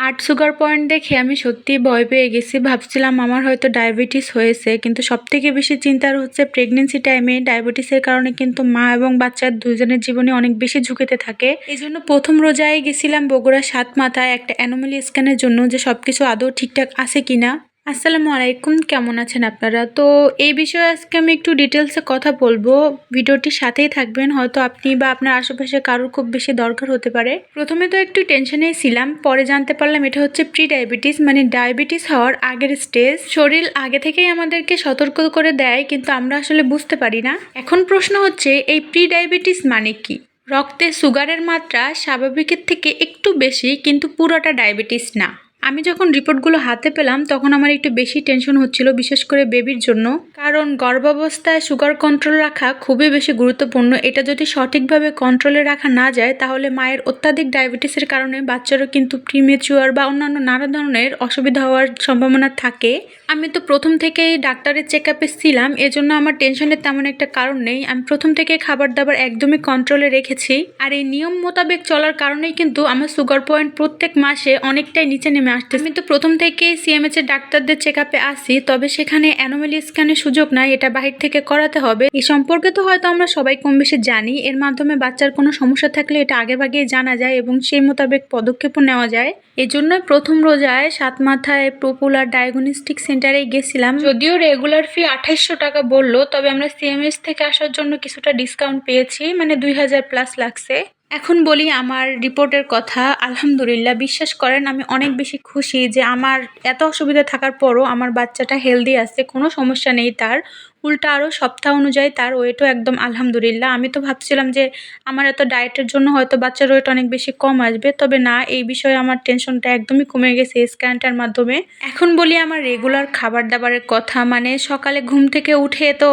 8 sugar point দেখে আমি সত্যিই ভয় পেয়ে গেছি। ভাবছিলাম আমার হয়তো ডায়াবেটিস হয়েছে। কিন্তু সবথেকে বেশি চিন্তার হচ্ছে প্রেগন্যান্সি টাইমে ডায়াবেটিসের কারণে কিন্তু মা এবং বাচ্চার দুজনের জীবনে অনেক বেশি ঝুঁকিতে থাকে। এজন্য প্রথম রোজায় গেছিলাম বগুড়া সাতমাথায় একটা অ্যানোমালি স্ক্যানের জন্য, যে সবকিছু আদৌ ঠিকঠাক আছে কিনা। আসসালামু আলাইকুম, কেমন আছেন আপনারা? তো এই বিষয়ে আজকে আমি একটু ডিটেলসে কথা বলবো। ভিডিওটির সাথেই থাকবেন, হয়তো আপনি বা আপনার আশেপাশে কারোর খুব বেশি দরকার হতে পারে। প্রথমে তো একটু টেনশনেই ছিলাম, পরে জানতে পারলাম এটা হচ্ছে প্রি ডায়াবেটিস, মানে ডায়াবেটিস হওয়ার আগের স্টেজ। শরীর আগে থেকেই আমাদেরকে সতর্ক করে দেয়, কিন্তু আমরা আসলে বুঝতে পারি না। এখন প্রশ্ন হচ্ছে এই প্রি ডায়াবেটিস মানে কি? রক্তে সুগারের মাত্রা স্বাভাবিকের থেকে একটু বেশি, কিন্তু পুরোটা ডায়াবেটিস না। আমি যখন রিপোর্টগুলো হাতে পেলাম তখন আমার একটু বেশি টেনশন হচ্ছিল, বিশেষ করে বেবির জন্য। কারণ গর্ভাবস্থায় সুগার কন্ট্রোল রাখা খুবই বেশি গুরুত্বপূর্ণ। এটা যদি সঠিকভাবে কন্ট্রোলে রাখা না যায় তাহলে মায়ের অত্যাধিক ডায়াবেটিসের কারণে বাচ্চারও কিন্তু প্রিমেচুয়ার বা অন্যান্য নানা ধরনের অসুবিধা হওয়ার সম্ভাবনা থাকে। আমি তো প্রথম থেকেই ডাক্তারের চেক আপে ছিলাম, এজন্য আমার টেনশনের তেমন একটা কারণ নেই। আমি প্রথম থেকে খাবার দাবার একদমই কন্ট্রোলে রেখেছি। আর এই নিয়ম মোতাবেক চলার কারণেই কিন্তু আমার সুগার পয়েন্ট প্রত্যেক মাসে অনেকটাই নিচে নেমে আসছে। আমি তো প্রথম থেকে সিএমএইচ এর ডাক্তারদের চেক আপে আসি, তবে সেখানে অ্যানোমালি স্ক্যানের সুযোগ নাই, এটা বাহির থেকে করাতে হবে। এই সম্পর্কে তো হয়তো আমরা সবাই কম বেশি জানি। এর মাধ্যমে বাচ্চার কোনো সমস্যা থাকলে এটা আগেভাগেই জানা যায় এবং সেই মোতাবেক পদক্ষেপও নেওয়া যায়। এই জন্যই প্রথম রোজায় সাতমাথায় পপুলার ডায়াগনস্টিক সেন্টারে গেছিলাম। যদিও রেগুলার ফি 2800 টাকা বললো, তবে আমরা সিএমএস থেকে আসার জন্য কিছুটা ডিসকাউন্ট পেয়েছি, মানে 2000 প্লাস লাগছে। এখন বলি আমার রিপোর্টের কথা। আলহামদুলিল্লাহ, বিশ্বাস করেন আমি অনেক বেশি খুশি যে আমার এত অসুবিধা থাকার পরও আমার বাচ্চাটা হেলদি আছে, কোনো সমস্যা নেই তার। উল্টা আরও সপ্তাহ অনুযায়ী তার ওয়েটও একদম আলহামদুলিল্লাহ। আমি তো ভাবছিলাম যে আমার এত ডায়েটের জন্য হয়তো বাচ্চার ওয়েট অনেক বেশি কম আসবে, তবে না, এই বিষয়ে আমার টেনশনটা একদমই কমে গেছে এই স্ক্যানটার মাধ্যমে। এখন বলি আমার রেগুলার খাবার দাবারের কথা। মানে সকালে ঘুম থেকে উঠে তো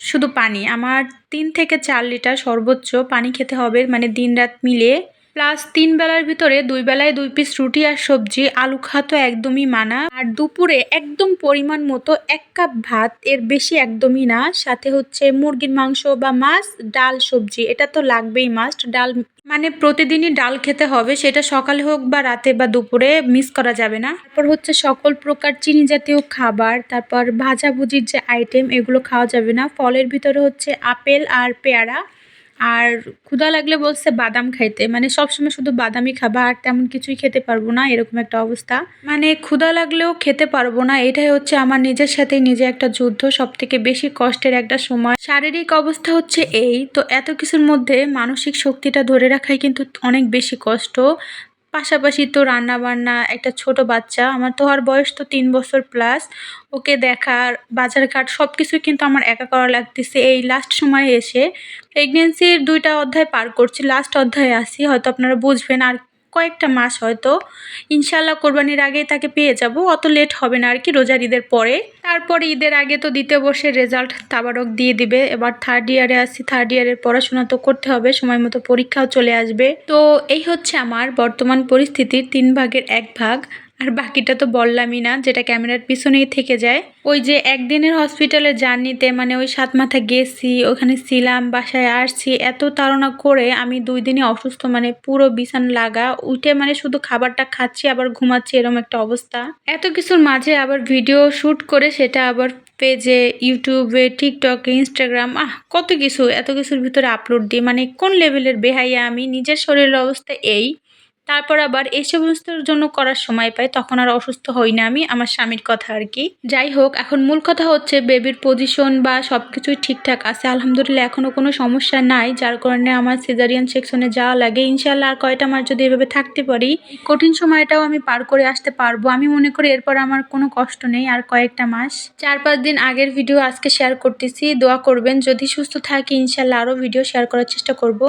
শুধু পানি, আমার 3 থেকে 4 লিটার সর্বোচ্চ পানি খেতে হবে, মানে দিন রাত মিলে। প্লাস 3 বেলার ভিতরে 2 বেলায় 2 পিস রুটি আর সবজি, আলু খাওয়া তো একদমই মানা। আর দুপুরে একদম পরিমাণ মতো 1 কাপ ভাত, এর বেশি একদমই না। সাথে হচ্ছে মুরগির মাংস বা মাছ, ডাল, সবজি, এটা তো লাগবেই, মাস্ট। ডাল মানে প্রতিদিনই ডাল খেতে হবে, সেটা সকালে হোক বা রাতে বা দুপুরে, মিস করা যাবে না। তারপর হচ্ছে সকল প্রকার চিনি জাতীয় খাবার, তারপর ভাজাভুজির যে আইটেম, এগুলো খাওয়া যাবে না। ফলের ভিতরে হচ্ছে আপেল আর পেয়ারা। আর ক্ষুধা লাগলে বলছে বাদাম খাইতে, মানে সবসময় শুধু বাদামই খাবা আর তেমন কিছুই খেতে পারবো না, এরকম একটা অবস্থা। মানে ক্ষুধা লাগলেও খেতে পারবো না, এটাই হচ্ছে আমার নিজের সাথে নিজে একটা যুদ্ধ। সব থেকে বেশি কষ্টের একটা সময়। শারীরিক অবস্থা হচ্ছে এই তো, এত কিছুর মধ্যে মানসিক শক্তিটা ধরে রাখাই কিন্তু অনেক বেশি কষ্ট। পাশাপাশি তো রান্না বান্না, একটা ছোট বাচ্চা, আমার তো আর বয়স তো 3 বছর প্লাস। ওকে দেখার, বাজার ঘাট সব কিছুই কিন্তু আমার একা করা লাগতেছে এই লাস্ট সময়ে এসে। প্রেগনেন্সির 2টা অধ্যায় পার করছি, লাস্ট অধ্যায়ে আছি, হয়তো আপনারা বুঝবেন আর কয়েকটা মাস, হয়তো ইনশাল্লাহ কোরবানির আগেই তাকে পেয়ে যাব। অত লেট হবে না আর কি, রোজার ঈদের পরে। তারপরে ঈদের আগে তো দ্বিতীয় বর্ষের রেজাল্ট তাবারক দিয়ে দিবে। এবার 3rd ইয়ারে আছি, 3rd ইয়ারের পড়াশোনা তো করতে হবে, সময় মতো পরীক্ষাও চলে আসবে। তো এই হচ্ছে আমার বর্তমান পরিস্থিতির 3 ভাগের 1 ভাগ। আর বাকিটা তো বললামই না, যেটা ক্যামেরার পিছনেই থেকে যায়। ওই যে একদিনের হসপিটালের জার্নিতে, মানে ওই সাতমাথা গেছি, ওখানে ছিলাম, বাসায় আসছি, এত তাড়না করে আমি 2 দিনে অসুস্থ, মানে পুরো বিছানা লাগা, উঠে মানে শুধু খাবারটা খাচ্ছি আবার ঘুমাচ্ছি, এরকম একটা অবস্থা। এত কিছুর মাঝে আবার ভিডিও শ্যুট করে সেটা আবার পেজে, ইউটিউবে, টিকটকে, ইনস্টাগ্রাম, কত কিছু, এত কিছুর ভিতরে আপলোড দিই। মানে কোন লেভেলের বেহাইয়া আমি! নিজের শরীরের অবস্থা এই, তারপর আবার এই সমস্তের জন্য করার সময় পাই, তখন আর অসুস্থ হই না আমি। আমার স্বামীর কথা আর কি। যাই হোক, এখন মূল কথা হচ্ছে বেবির পজিশন বা সবকিছুই ঠিকঠাক আছে আলহামদুলিল্লাহ, এখনো কোনো সমস্যা নাই, যার কারণে আমার সিজারিয়ান সেকশনে যাওয়া লাগে। ইনশাল্লাহ আর কয়টা মাস যদি এভাবে থাকতে পারি, কঠিন সময়টাও আমি পার করে আসতে পারবো। আমি মনে করি এরপর আমার কোনো কষ্ট নেই, আর কয়েকটা মাস। 4-5 দিন আগের ভিডিও আজকে শেয়ার করতেছি, দোয়া করবেন। যদি সুস্থ থাকি ইনশাল্লাহ আরও ভিডিও শেয়ার করার চেষ্টা করব।